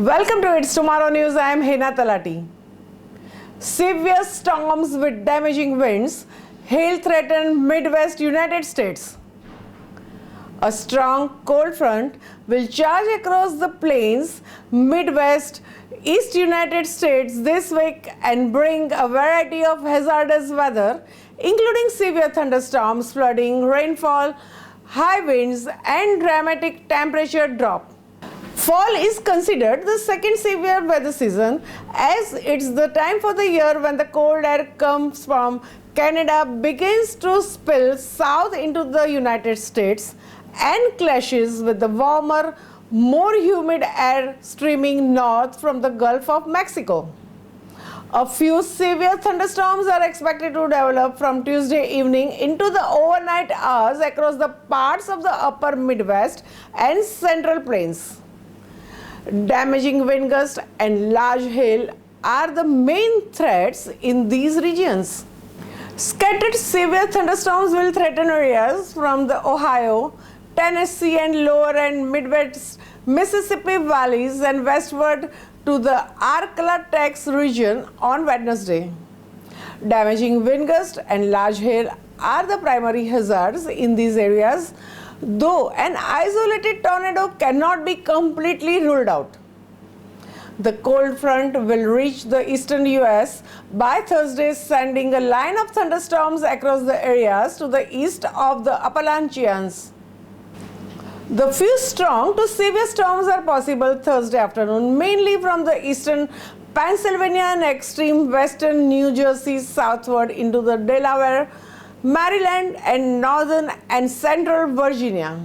Welcome to It's Tomorrow News. I am Hena Talati. Severe storms with damaging winds, hail threaten Midwest United States. A strong cold front will charge across the plains, Midwest, East United States this week and bring a variety of hazardous weather, including severe thunderstorms, flooding, rainfall, high winds, and dramatic temperature drop. Fall is considered the second severe weather season, as it's the time for the year when the cold air comes from Canada begins to spill south into the United States and clashes with the warmer, more humid air streaming north from the Gulf of Mexico. A few severe thunderstorms are expected to develop from Tuesday evening into the overnight hours across the parts of the upper Midwest and Central Plains. Damaging wind gusts and large hail are the main threats in these regions. Scattered severe thunderstorms will threaten areas from the Ohio, Tennessee and lower and Midwest Mississippi valleys and westward to the Arklatex region on Wednesday. Damaging wind gusts and large hail are the primary hazards in these areas, though an isolated tornado cannot be completely ruled out. The cold front will reach the eastern US by Thursday, sending a line of thunderstorms across the areas to the east of the Appalachians. The few strong to severe storms are possible Thursday afternoon, mainly from the eastern Pennsylvania and extreme western New Jersey southward into the Delaware, Maryland and northern and central Virginia.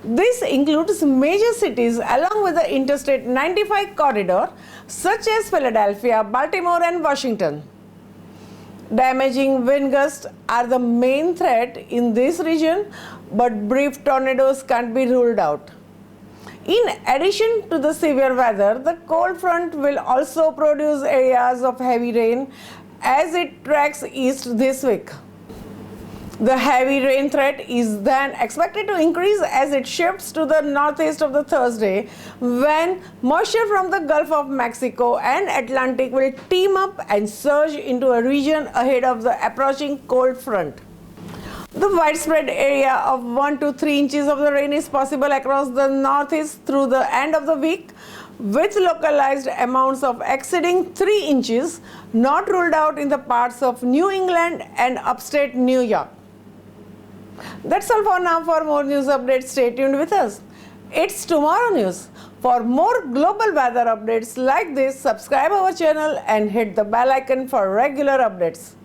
This includes major cities along with the Interstate 95 corridor such as Philadelphia, Baltimore and Washington. Damaging wind gusts are the main threat in this region, but brief tornadoes can't be ruled out. In addition to the severe weather, the cold front will also produce areas of heavy rain as it tracks east this week. The heavy rain threat is then expected to increase as it shifts to the northeast of the Thursday, when moisture from the Gulf of Mexico and Atlantic will team up and surge into a region ahead of the approaching cold front. The widespread area of 1 to 3 inches of the rain is possible across the northeast through the end of the week, with localized amounts of exceeding 3 inches not ruled out in the parts of New England and upstate New York. That's all for now. For more news updates, stay tuned with us. It's Tomorrow News. For more global weather updates like this, subscribe our channel and hit the bell icon for regular updates.